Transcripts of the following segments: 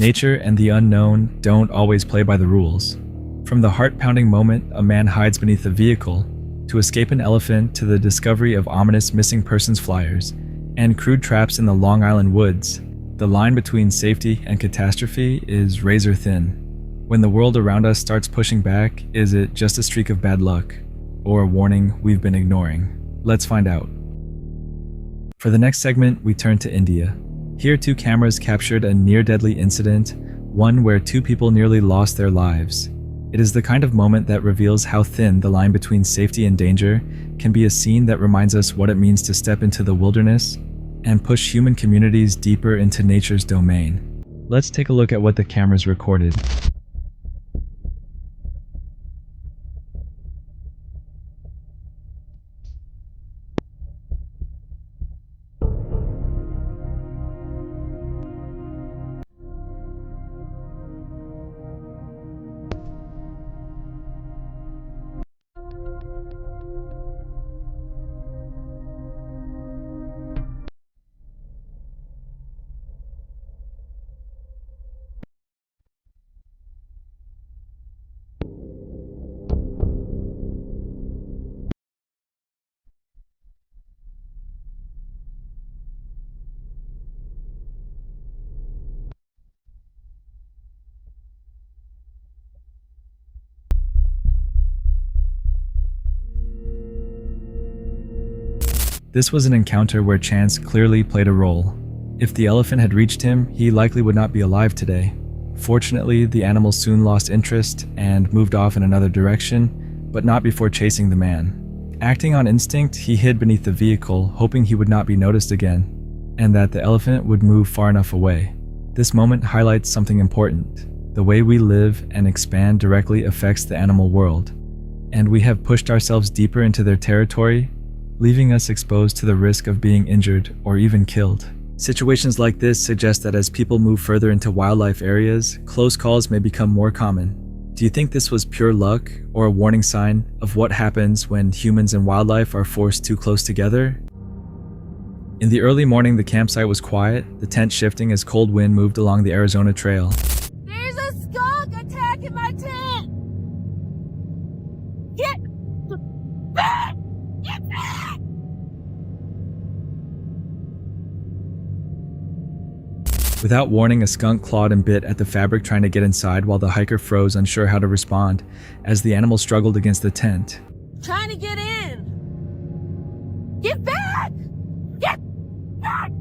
Nature and the unknown don't always play by the rules. From the heart-pounding moment a man hides beneath a vehicle, to escape an elephant, to the discovery of ominous missing persons flyers, and crude traps in the Long Island woods, the line between safety and catastrophe is razor thin. When the world around us starts pushing back, is it just a streak of bad luck, or a warning we've been ignoring? Let's find out. For the next segment, we turn to India. Here, 2 cameras captured a near-deadly incident, one where 2 people nearly lost their lives. It is the kind of moment that reveals how thin the line between safety and danger can be, a scene that reminds us what it means to step into the wilderness and push human communities deeper into nature's domain. Let's take a look at what the cameras recorded. This was an encounter where chance clearly played a role. If the elephant had reached him, he likely would not be alive today. Fortunately, the animal soon lost interest and moved off in another direction, but not before chasing the man. Acting on instinct, he hid beneath the vehicle, hoping he would not be noticed again, and that the elephant would move far enough away. This moment highlights something important. The way we live and expand directly affects the animal world, and we have pushed ourselves deeper into their territory, leaving us exposed to the risk of being injured or even killed. Situations like this suggest that as people move further into wildlife areas, close calls may become more common. Do you think this was pure luck or a warning sign of what happens when humans and wildlife are forced too close together? In the early morning, the campsite was quiet, the tent shifting as cold wind moved along the Arizona Trail. There's a skunk attacking my tent! Get back! Get back! Without warning, a skunk clawed and bit at the fabric trying to get inside while the hiker froze, unsure how to respond, as the animal struggled against the tent. Trying to get in! Get back! Get back!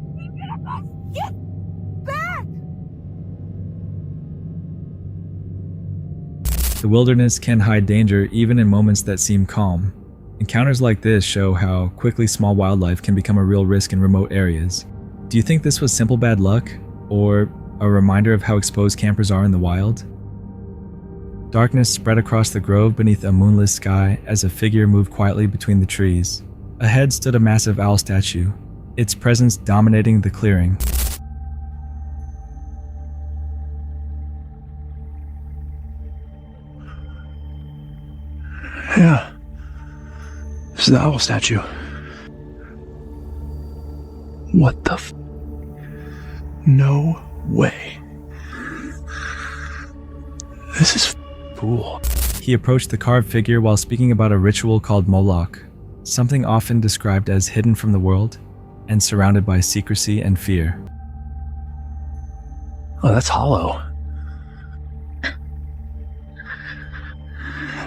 Get back! The wilderness can hide danger even in moments that seem calm. Encounters like this show how quickly small wildlife can become a real risk in remote areas. Do you think this was simple bad luck, or a reminder of how exposed campers are in the wild? Darkness spread across the grove beneath a moonless sky as a figure moved quietly between the trees. Ahead stood a massive owl statue, its presence dominating the clearing. Yeah, this is the owl statue. What the No way. This is cool. He approached the carved figure while speaking about a ritual called Moloch, something often described as hidden from the world and surrounded by secrecy and fear. Oh, that's hollow.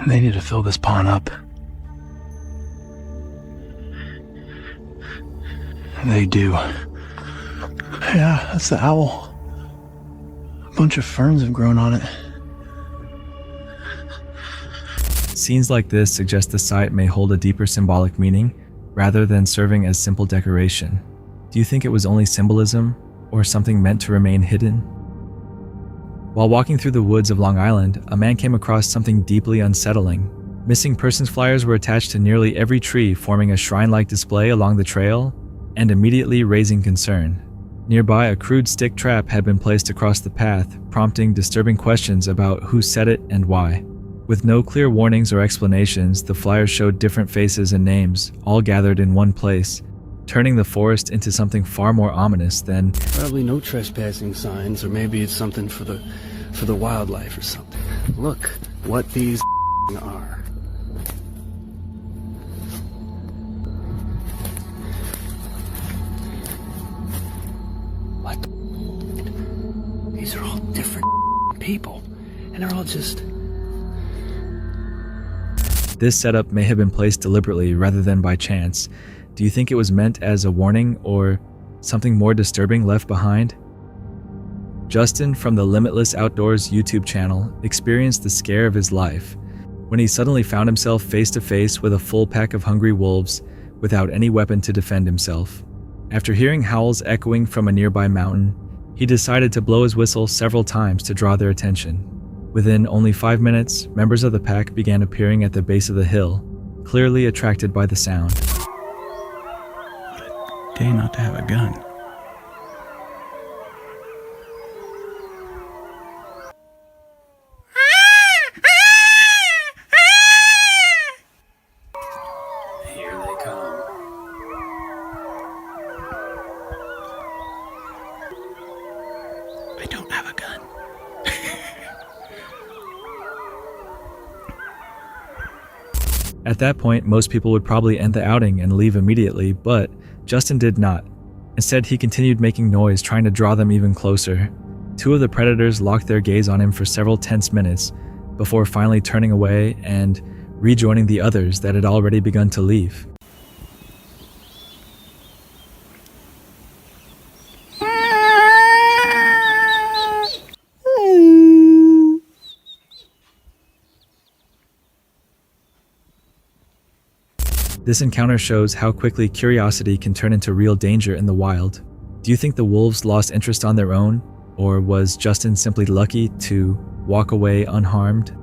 They need to fill this pond up. They do. Yeah, that's the owl. A bunch of ferns have grown on it. Scenes like this suggest the site may hold a deeper symbolic meaning rather than serving as simple decoration. Do you think it was only symbolism or something meant to remain hidden? While walking through the woods of Long Island, a man came across something deeply unsettling. Missing persons flyers were attached to nearly every tree, forming a shrine-like display along the trail and immediately raising concern. Nearby, a crude stick trap had been placed across the path, prompting disturbing questions about who set it and why. With no clear warnings or explanations, the flyers showed different faces and names, all gathered in one place. turning the forest into something far more ominous than Probably no trespassing signs, or maybe it's something for the wildlife or something. Look what these are. What? These are all different people, and they're all just... this setup may have been placed deliberately rather than by chance. Do you think it was meant as a warning or something more disturbing left behind? Justin from the Limitless Outdoors YouTube channel experienced the scare of his life when he suddenly found himself face to face with a full pack of hungry wolves without any weapon to defend himself. After hearing howls echoing from a nearby mountain, he decided to blow his whistle several times to draw their attention. Within only 5 minutes, members of the pack began appearing at the base of the hill, clearly attracted by the sound. What a day not to have a gun. Here they come. I don't have a gun. At that point, most people would probably end the outing and leave immediately, but Justin did not. Instead, he continued making noise, trying to draw them even closer. Two of the predators locked their gaze on him for several tense minutes before finally turning away and rejoining the others that had already begun to leave. This encounter shows how quickly curiosity can turn into real danger in the wild. Do you think the wolves lost interest on their own, or was Justin simply lucky to walk away unharmed?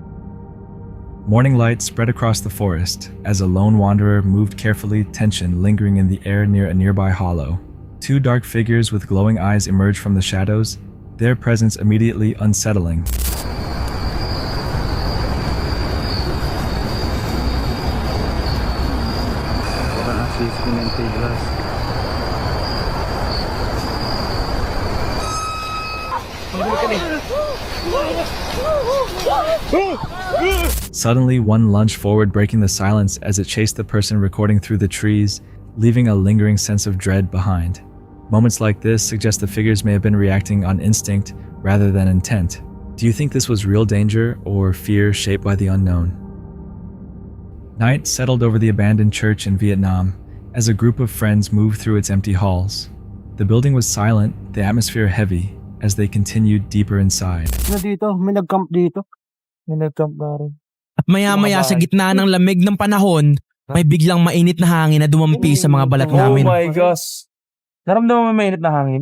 Morning light spread across the forest as a lone wanderer moved carefully, tension lingering in the air near a nearby hollow. Two dark figures with glowing eyes emerged from the shadows, their presence immediately unsettling. Suddenly, one lunged forward, breaking the silence as it chased the person recording through the trees, leaving a lingering sense of dread behind. Moments like this suggest the figures may have been reacting on instinct rather than intent. Do you think this was real danger or fear shaped by the unknown? Night settled over the abandoned church in Vietnam as a group of friends moved through its empty halls. The building was silent, the atmosphere heavy, as they continued deeper inside. Dito, may nag-camp dito. May nag-camp na rin. At maya-maya sa gitna ng lamig ng panahon, may biglang mainit na hangin na dumampi sa mga balat namin. Oh my gosh. Naramdaman mo may mainit na hangin?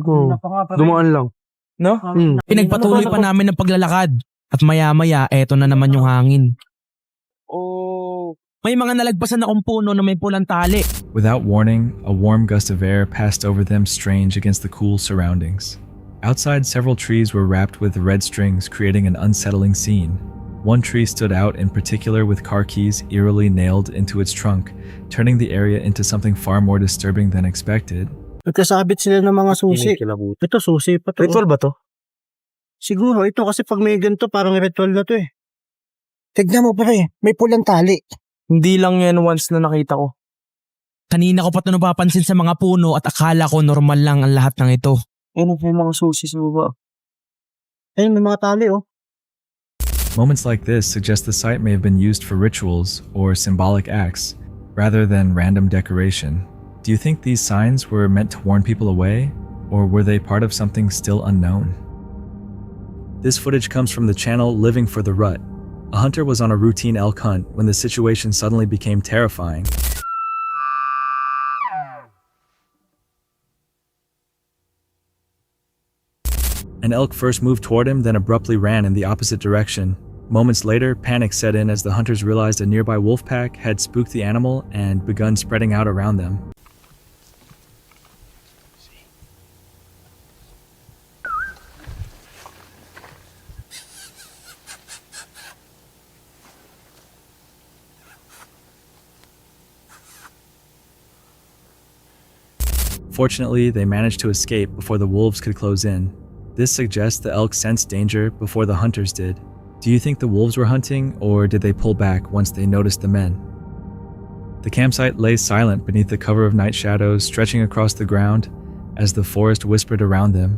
Dumaan lang. No? Pinagpatuloy pa namin ng paglalakad. At maya-maya, eto na naman yung hangin. Oh. May mga nalagpasan na kung puno na may pulang tali. Without warning, a warm gust of air passed over them, strange against the cool surroundings. Outside, several trees were wrapped with red strings, creating an unsettling scene. One tree stood out in particular with car keys eerily nailed into its trunk, turning the area into something far more disturbing than expected. Nagkasabit sila ng mga susi. Ito susi pa to. Ritual ba to? Siguro, ito kasi pag may ganito, parang ritual na to eh. Tignan mo pre, may pulang tali. Hindi lang yan once na nakita ko. Kanina ko pa ito napapansin sa mga puno at akala ko normal lang ang lahat ng ito. Ano po yung mga susi sa baba? Ayun, may mga tali oh. Moments like this suggest the site may have been used for rituals or symbolic acts, rather than random decoration. Do you think these signs were meant to warn people away, or were they part of something still unknown? This footage comes from the channel Living for the Rut. A hunter was on a routine elk hunt when the situation suddenly became terrifying. An elk first moved toward him, then abruptly ran in the opposite direction. Moments later, panic set in as the hunters realized a nearby wolf pack had spooked the animal and begun spreading out around them. Fortunately, they managed to escape before the wolves could close in. This suggests the elk sensed danger before the hunters did. Do you think the wolves were hunting, or did they pull back once they noticed the men? The campsite lay silent beneath the cover of night shadows stretching across the ground as the forest whispered around them.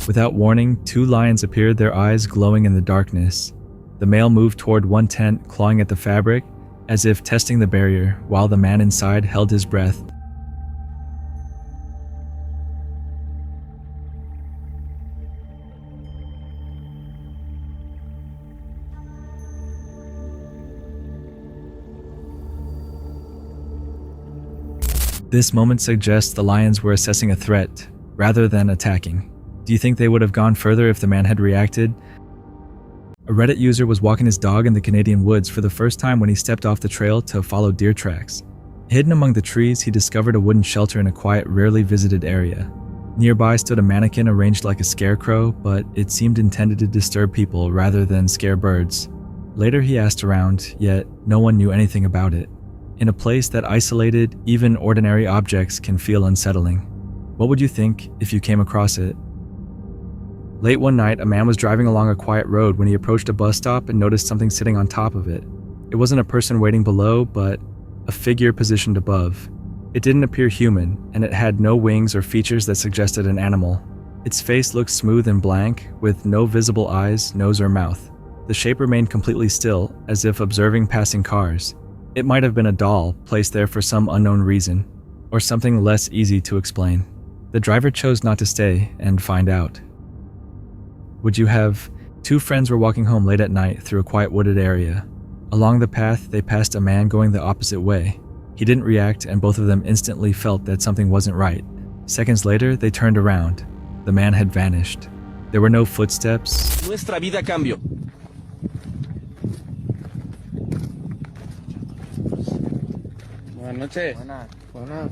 Without warning, 2 lions appeared, their eyes glowing in the darkness. The male moved toward one tent, clawing at the fabric, as if testing the barrier, while the man inside held his breath. This moment suggests the lions were assessing a threat, rather than attacking. Do you think they would have gone further if the man had reacted? A Reddit user was walking his dog in the Canadian woods for the first time when he stepped off the trail to follow deer tracks. Hidden among the trees, he discovered a wooden shelter in a quiet, rarely visited area. Nearby stood a mannequin arranged like a scarecrow, but it seemed intended to disturb people rather than scare birds. Later he asked around, yet no one knew anything about it. In a place that isolated, even ordinary objects can feel unsettling. What would you think if you came across it? Late one night, a man was driving along a quiet road when he approached a bus stop and noticed something sitting on top of it. It wasn't a person waiting below, but a figure positioned above. It didn't appear human, and it had no wings or features that suggested an animal. Its face looked smooth and blank, with no visible eyes, nose, or mouth. The shape remained completely still, as if observing passing cars. It might have been a doll, placed there for some unknown reason, or something less easy to explain. The driver chose not to stay and find out. Would you have? 2 friends were walking home late at night through a quiet wooded area. Along the path, they passed a man going the opposite way. He didn't react, and both of them instantly felt that something wasn't right. Seconds later, they turned around. The man had vanished. There were no footsteps. Nuestra vida cambió. Buenas noches. Buenas.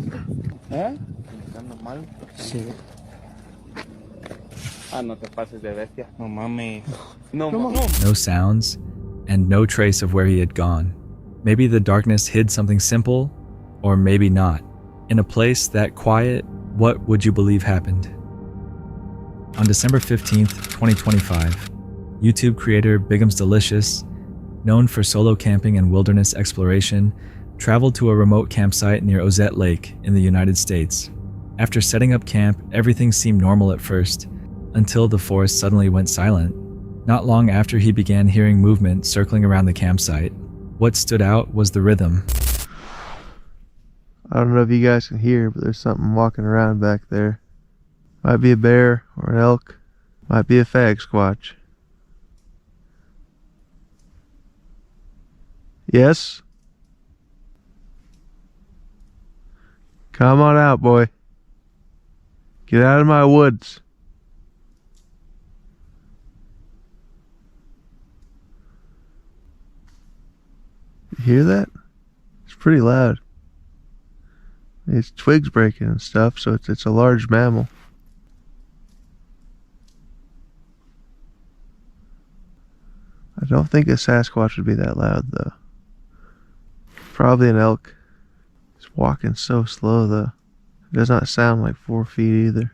¿Eh? ¿Mal? Sí. No te pases de bestia. No mames. No sounds, and no trace of where he had gone. Maybe the darkness hid something simple, or maybe not. In a place that quiet, what would you believe happened? On December 15th, 2025, YouTube creator Bigum's Delicious, known for solo camping and wilderness exploration, traveled to a remote campsite near Ozette Lake in the United States. After setting up camp, everything seemed normal at first, until the forest suddenly went silent. Not long after, he began hearing movement circling around the campsite. What stood out was the rhythm. I don't know if you guys can hear, but there's something walking around back there. Might be a bear or an elk. Might be a fag squatch. Yes? Come on out, boy. Get out of my woods. You hear that? It's pretty loud. It's twigs breaking and stuff, so it's a large mammal. I don't think a Sasquatch would be that loud, though. Probably an elk. It's walking so slow, though. It does not sound like 4 feet either.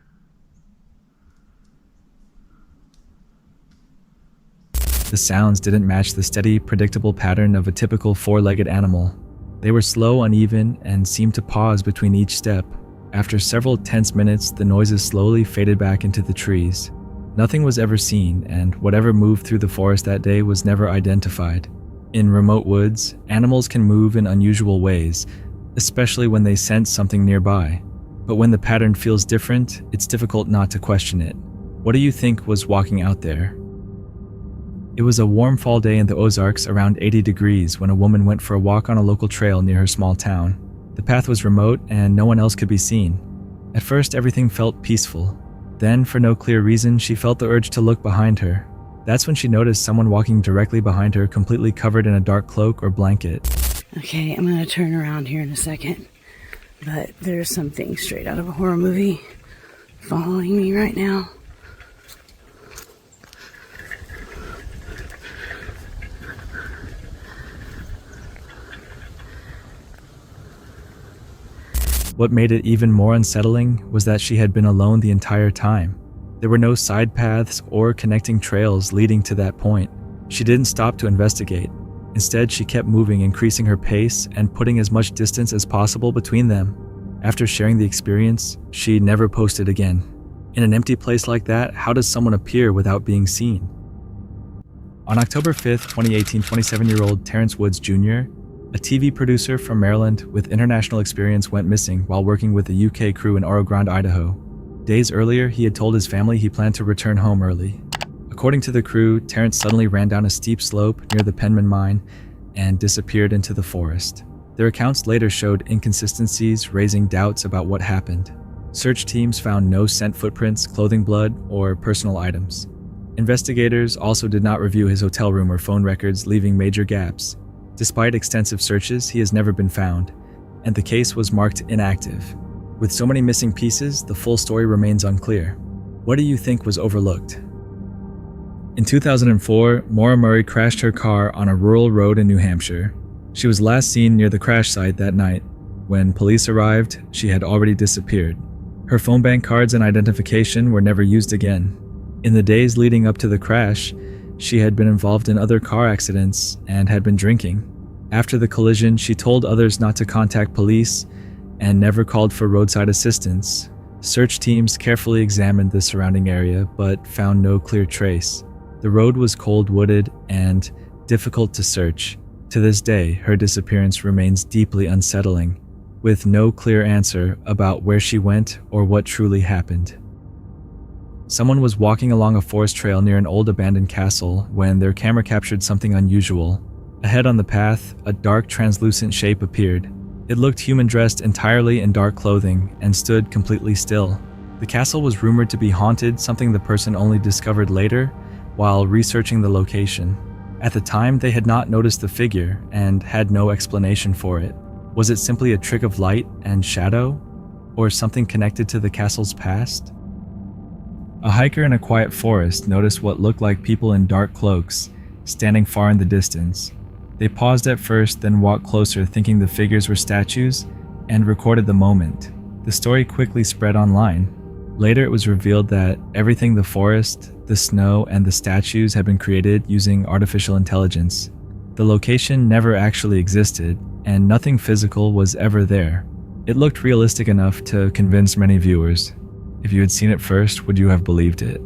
The sounds didn't match the steady, predictable pattern of a typical 4-legged animal. They were slow, uneven, and seemed to pause between each step. After several tense minutes, the noises slowly faded back into the trees. Nothing was ever seen, and whatever moved through the forest that day was never identified. In remote woods, animals can move in unusual ways, especially when they sense something nearby. But when the pattern feels different, it's difficult not to question it. What do you think was walking out there? It was a warm fall day in the Ozarks, around 80 degrees, when a woman went for a walk on a local trail near her small town. The path was remote and no one else could be seen. At first, everything felt peaceful. Then, for no clear reason, she felt the urge to look behind her. That's when she noticed someone walking directly behind her, completely covered in a dark cloak or blanket. Okay, I'm gonna turn around here in a second. But there's something straight out of a horror movie following me right now. What made it even more unsettling was that she had been alone the entire time. There were no side paths or connecting trails leading to that point. She didn't stop to investigate. Instead, she kept moving, increasing her pace and putting as much distance as possible between them. After sharing the experience, she never posted again. In an empty place like that, how does someone appear without being seen? On October 5th, 2018, 27-year-old Terrence Woods Jr., a TV producer from Maryland with international experience, went missing while working with a UK crew in Oro Grande, Idaho. Days earlier, he had told his family he planned to return home early. According to the crew, Terrence suddenly ran down a steep slope near the Penman mine and disappeared into the forest. Their accounts later showed inconsistencies, raising doubts about what happened. Search teams found no scent footprints, clothing blood, or personal items. Investigators also did not review his hotel room or phone records, leaving major gaps. Despite extensive searches, he has never been found, and the case was marked inactive. With so many missing pieces, the full story remains unclear. What do you think was overlooked? In 2004, Maura Murray crashed her car on a rural road in New Hampshire. She was last seen near the crash site that night. When police arrived, she had already disappeared. Her phone bank cards and identification were never used again. In the days leading up to the crash, she had been involved in other car accidents and had been drinking. After the collision, she told others not to contact police and never called for roadside assistance. Search teams carefully examined the surrounding area but found no clear trace. The road was cold wooded and difficult to search. To this day, her disappearance remains deeply unsettling, with no clear answer about where she went or what truly happened. Someone was walking along a forest trail near an old abandoned castle when their camera captured something unusual. Ahead on the path, a dark, translucent shape appeared. It looked human, dressed entirely in dark clothing, and stood completely still. The castle was rumored to be haunted, something the person only discovered later while researching the location. At the time, they had not noticed the figure and had no explanation for it. Was it simply a trick of light and shadow, or something connected to the castle's past? A hiker in a quiet forest noticed what looked like people in dark cloaks, standing far in the distance. They paused at first, then walked closer, thinking the figures were statues, and recorded the moment. The story quickly spread online. Later, it was revealed that everything, the forest, the snow, and the statues, had been created using artificial intelligence. The location never actually existed, and nothing physical was ever there. It looked realistic enough to convince many viewers. If you had seen it first, would you have believed it?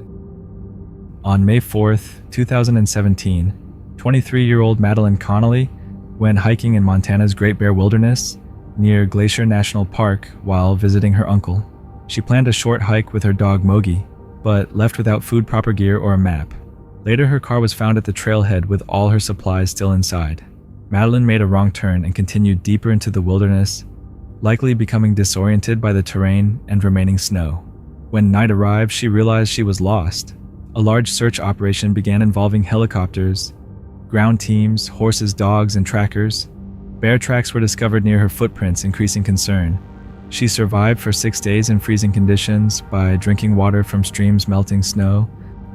On May 4th, 2017, 23-year-old Madeline Connolly went hiking in Montana's Great Bear Wilderness near Glacier National Park while visiting her uncle. She planned a short hike with her dog Mogi, but left without food, proper gear, or a map. Later, her car was found at the trailhead with all her supplies still inside. Madeline made a wrong turn and continued deeper into the wilderness, likely becoming disoriented by the terrain and remaining snow. When night arrived, she realized she was lost. A large search operation began involving helicopters, ground teams, horses, dogs, and trackers. Bear tracks were discovered near her footprints, increasing concern. She survived for 6 days in freezing conditions by drinking water from streams, melting snow,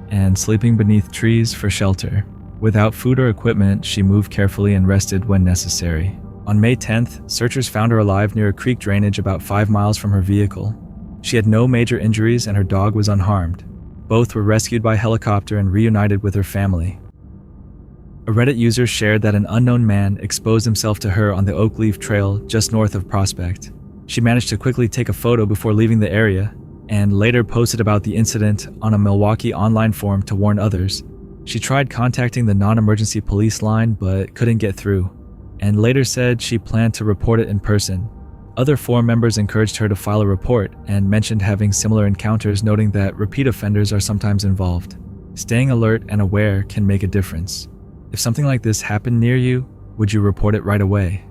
and sleeping beneath trees for shelter. Without food or equipment, she moved carefully and rested when necessary. On May 10th, searchers found her alive near a creek drainage about 5 miles from her vehicle. She had no major injuries and her dog was unharmed. Both were rescued by helicopter and reunited with her family. A Reddit user shared that an unknown man exposed himself to her on the Oak Leaf Trail just north of Prospect. She managed to quickly take a photo before leaving the area, and later posted about the incident on a Milwaukee online forum to warn others. She tried contacting the non-emergency police line but couldn't get through, and later said she planned to report it in person. Other forum members encouraged her to file a report and mentioned having similar encounters, noting that repeat offenders are sometimes involved. Staying alert and aware can make a difference. If something like this happened near you, would you report it right away?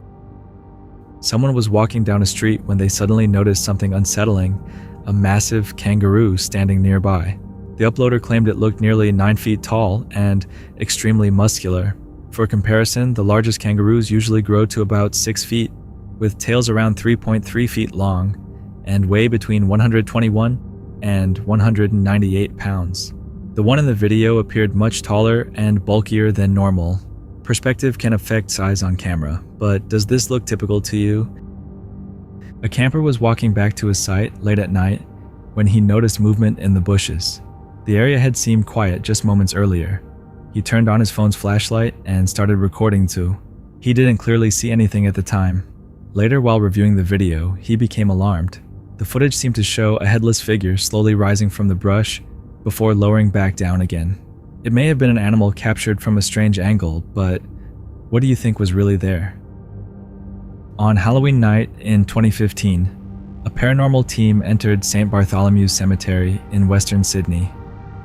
Someone was walking down a street when they suddenly noticed something unsettling, a massive kangaroo standing nearby. The uploader claimed it looked nearly 9 feet tall and extremely muscular. For comparison, the largest kangaroos usually grow to about 6 feet, with tails around 3.3 feet long and weigh between 121 and 198 pounds. The one in the video appeared much taller and bulkier than normal. Perspective can affect size on camera, but does this look typical to you? A camper was walking back to his site late at night when he noticed movement in the bushes. The area had seemed quiet just moments earlier. He turned on his phone's flashlight and started recording too. He didn't clearly see anything at the time. Later, while reviewing the video, he became alarmed. The footage seemed to show a headless figure slowly rising from the brush before lowering back down again. It may have been an animal captured from a strange angle, but what do you think was really there? On Halloween night in 2015, a paranormal team entered St. Bartholomew's Cemetery in Western Sydney.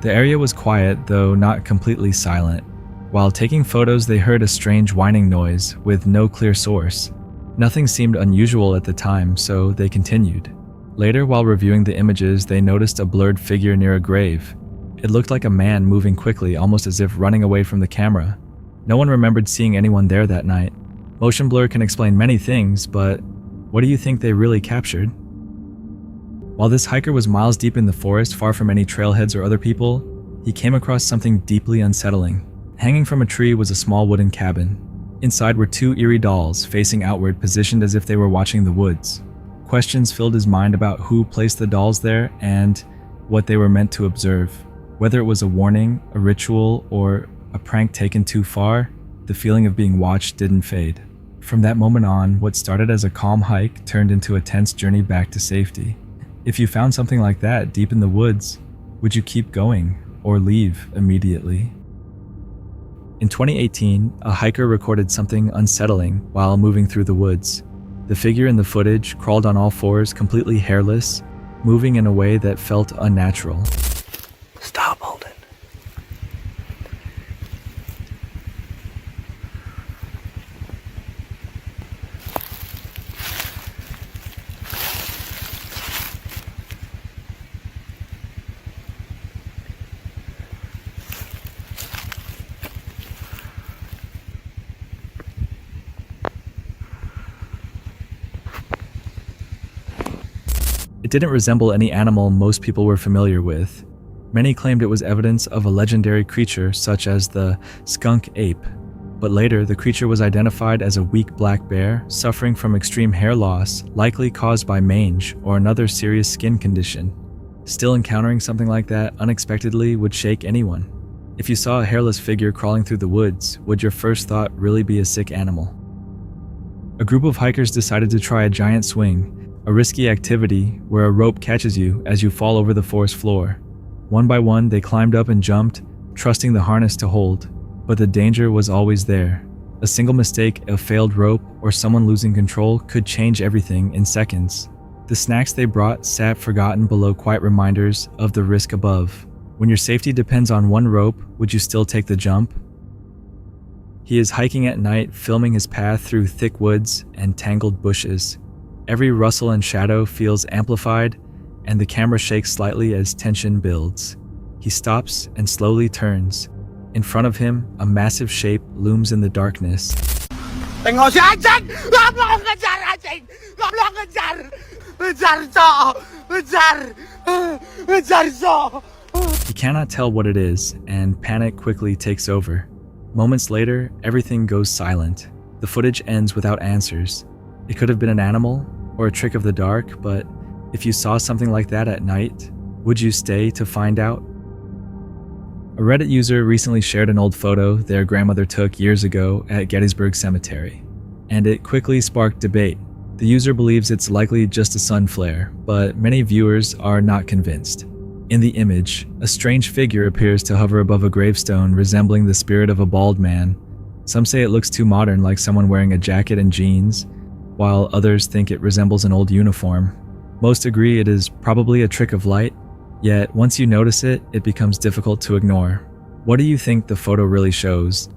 The area was quiet, though not completely silent. While taking photos, they heard a strange whining noise with no clear source. Nothing seemed unusual at the time, so they continued. Later, while reviewing the images, they noticed a blurred figure near a grave. It looked like a man moving quickly, almost as if running away from the camera. No one remembered seeing anyone there that night. Motion blur can explain many things, but what do you think they really captured? While this hiker was miles deep in the forest, far from any trailheads or other people, he came across something deeply unsettling. Hanging from a tree was a small wooden cabin. Inside were two eerie dolls, facing outward, positioned as if they were watching the woods. Questions filled his mind about who placed the dolls there and what they were meant to observe. Whether it was a warning, a ritual, or a prank taken too far, the feeling of being watched didn't fade. From that moment on, what started as a calm hike turned into a tense journey back to safety. If you found something like that deep in the woods, would you keep going or leave immediately? In 2018, a hiker recorded something unsettling while moving through the woods. The figure in the footage crawled on all fours, completely hairless, moving in a way that felt unnatural. Stop, Holden. It didn't resemble any animal most people were familiar with. Many claimed it was evidence of a legendary creature such as the skunk ape, but later the creature was identified as a weak black bear suffering from extreme hair loss, likely caused by mange or another serious skin condition. Still, encountering something like that unexpectedly would shake anyone. If you saw a hairless figure crawling through the woods, would your first thought really be a sick animal? A group of hikers decided to try a giant swing, a risky activity where a rope catches you as you fall over the forest floor. One by one, they climbed up and jumped, trusting the harness to hold, but the danger was always there. A single mistake, a failed rope, or someone losing control could change everything in seconds. The snacks they brought sat forgotten below quiet reminders of the risk above. When your safety depends on one rope, would you still take the jump? He is hiking at night, filming his path through thick woods and tangled bushes. Every rustle and shadow feels amplified, and the camera shakes slightly as tension builds. He stops and slowly turns. In front of him, a massive shape looms in the darkness. He cannot tell what it is, and panic quickly takes over. Moments later, everything goes silent. The footage ends without answers. It could have been an animal or a trick of the dark, but if you saw something like that at night, would you stay to find out? A Reddit user recently shared an old photo their grandmother took years ago at Gettysburg Cemetery, and it quickly sparked debate. The user believes it's likely just a sun flare, but many viewers are not convinced. In the image, a strange figure appears to hover above a gravestone resembling the spirit of a bald man. Some say it looks too modern, like someone wearing a jacket and jeans, while others think it resembles an old uniform. Most agree it is probably a trick of light, yet once you notice it, it becomes difficult to ignore. What do you think the photo really shows?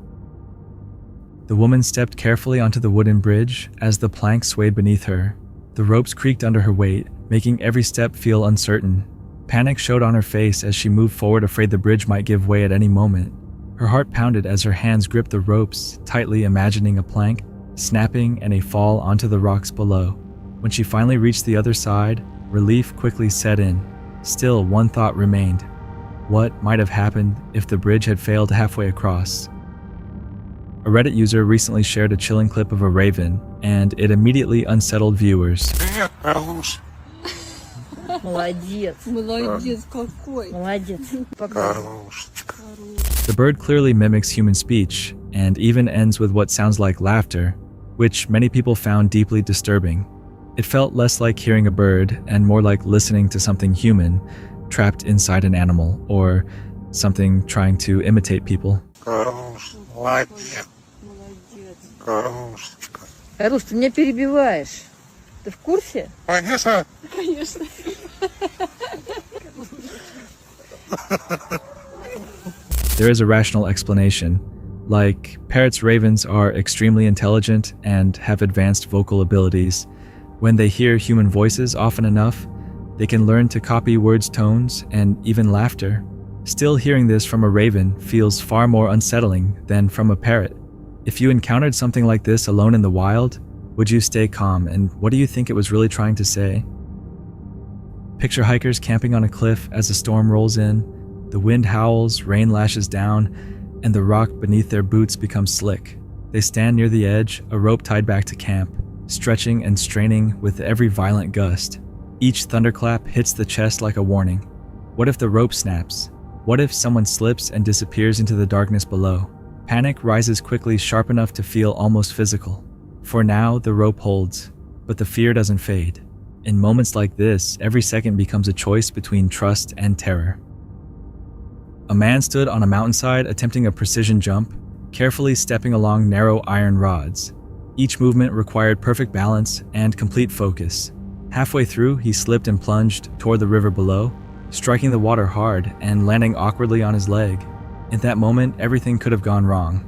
The woman stepped carefully onto the wooden bridge as the plank swayed beneath her. The ropes creaked under her weight, making every step feel uncertain. Panic showed on her face as she moved forward, afraid the bridge might give way at any moment. Her heart pounded as her hands gripped the ropes, tightly, imagining a plank snapping and a fall onto the rocks below. When she finally reached the other side, relief quickly set in. Still, one thought remained. What might have happened if the bridge had failed halfway across? A Reddit user recently shared a chilling clip of a raven, and it immediately unsettled viewers. Молодец. Молодец какой. Молодец. The bird clearly mimics human speech, and even ends with what sounds like laughter, which many people found deeply disturbing. It felt less like hearing a bird and more like listening to something human, trapped inside an animal, or something trying to imitate people. Рус, ты меня перебиваешь. Ты в курсе? Конечно. Конечно. There is a rational explanation. Like, parrots' ravens are extremely intelligent and have advanced vocal abilities. When they hear human voices often enough, they can learn to copy words' tones and even laughter. Still, hearing this from a raven feels far more unsettling than from a parrot. If you encountered something like this alone in the wild, would you stay calm, and what do you think it was really trying to say? Picture hikers camping on a cliff as a storm rolls in. The wind howls, rain lashes down, and the rock beneath their boots becomes slick. They stand near the edge, a rope tied back to camp, stretching and straining with every violent gust. Each thunderclap hits the chest like a warning. What if the rope snaps? What if someone slips and disappears into the darkness below? Panic rises quickly, sharp enough to feel almost physical. For now, the rope holds, but the fear doesn't fade. In moments like this, every second becomes a choice between trust and terror. A man stood on a mountainside attempting a precision jump, carefully stepping along narrow iron rods. Each movement required perfect balance and complete focus. Halfway through, he slipped and plunged toward the river below, striking the water hard and landing awkwardly on his leg. In that moment, everything could have gone wrong.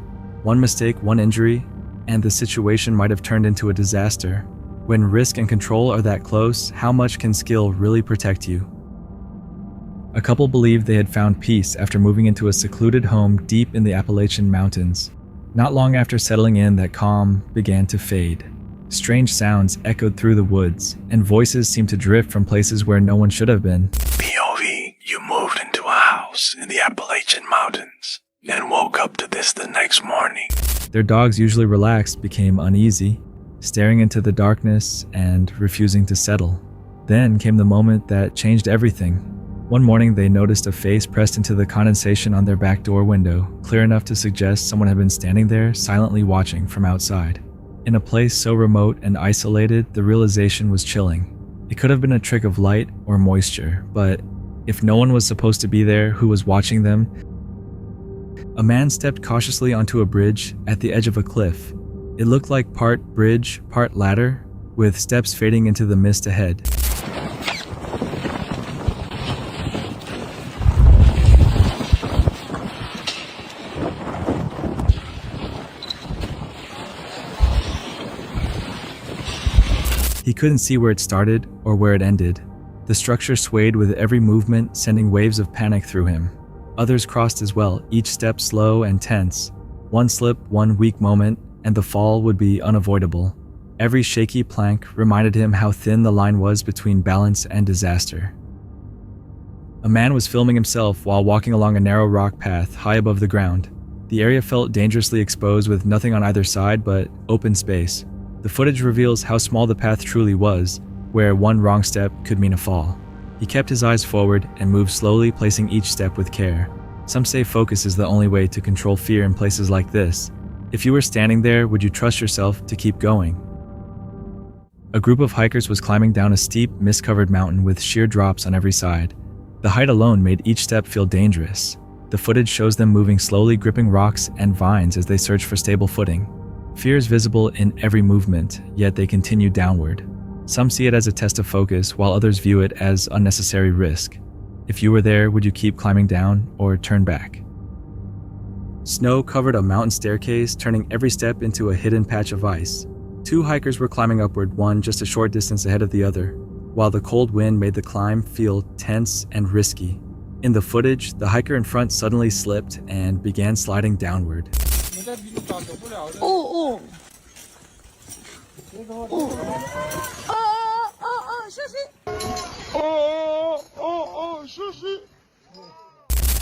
One mistake, one injury, and the situation might have turned into a disaster. When risk and control are that close, how much can skill really protect you? A couple believed they had found peace after moving into a secluded home deep in the Appalachian Mountains. Not long after settling in, that calm began to fade. Strange sounds echoed through the woods, and voices seemed to drift from places where no one should have been. POV, you moved into a house in the Appalachian Mountains and woke up to this the next morning. Their dogs, usually relaxed, became uneasy, staring into the darkness and refusing to settle. Then came the moment that changed everything. One morning, they noticed a face pressed into the condensation on their back door window, clear enough to suggest someone had been standing there, silently watching from outside. In a place so remote and isolated, the realization was chilling. It could have been a trick of light or moisture, but if no one was supposed to be there who was watching them, a man stepped cautiously onto a bridge at the edge of a cliff. It looked like part bridge, part ladder, with steps fading into the mist ahead. He couldn't see where it started or where it ended. The structure swayed with every movement, sending waves of panic through him. Others crossed as well, each step slow and tense. One slip, one weak moment, and the fall would be unavoidable. Every shaky plank reminded him how thin the line was between balance and disaster. A man was filming himself while walking along a narrow rock path high above the ground. The area felt dangerously exposed with nothing on either side but open space. The footage reveals how small the path truly was, where one wrong step could mean a fall. He kept his eyes forward and moved slowly, placing each step with care. Some say focus is the only way to control fear in places like this. If you were standing there, would you trust yourself to keep going? A group of hikers was climbing down a steep, mist-covered mountain with sheer drops on every side. The height alone made each step feel dangerous. The footage shows them moving slowly, gripping rocks and vines as they search for stable footing. Fear is visible in every movement, yet they continue downward. Some see it as a test of focus, while others view it as unnecessary risk. If you were there, would you keep climbing down or turn back? Snow covered a mountain staircase, turning every step into a hidden patch of ice. Two hikers were climbing upward, one just a short distance ahead of the other, while the cold wind made the climb feel tense and risky. In the footage, the hiker in front suddenly slipped and began sliding downward.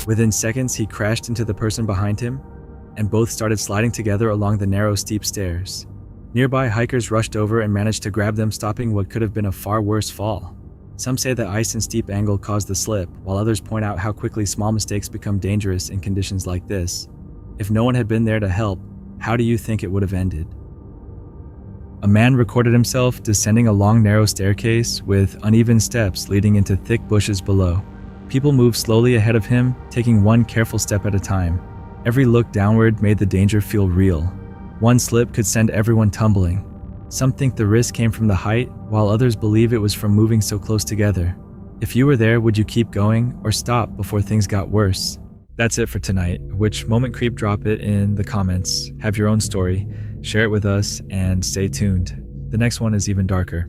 Within seconds, he crashed into the person behind him, and both started sliding together along the narrow, steep stairs. Nearby hikers rushed over and managed to grab them, stopping what could have been a far worse fall. Some say the ice and steep angle caused the slip, while others point out how quickly small mistakes become dangerous in conditions like this. If no one had been there to help, how do you think it would have ended? A man recorded himself descending a long, narrow staircase with uneven steps leading into thick bushes below. People moved slowly ahead of him, taking one careful step at a time. Every look downward made the danger feel real. One slip could send everyone tumbling. Some think the risk came from the height, while others believe it was from moving so close together. If you were there, would you keep going or stop before things got worse? That's it for tonight. Which moment creep? Drop it in the comments. Have your own story, share it with us, and stay tuned. The next one is even darker.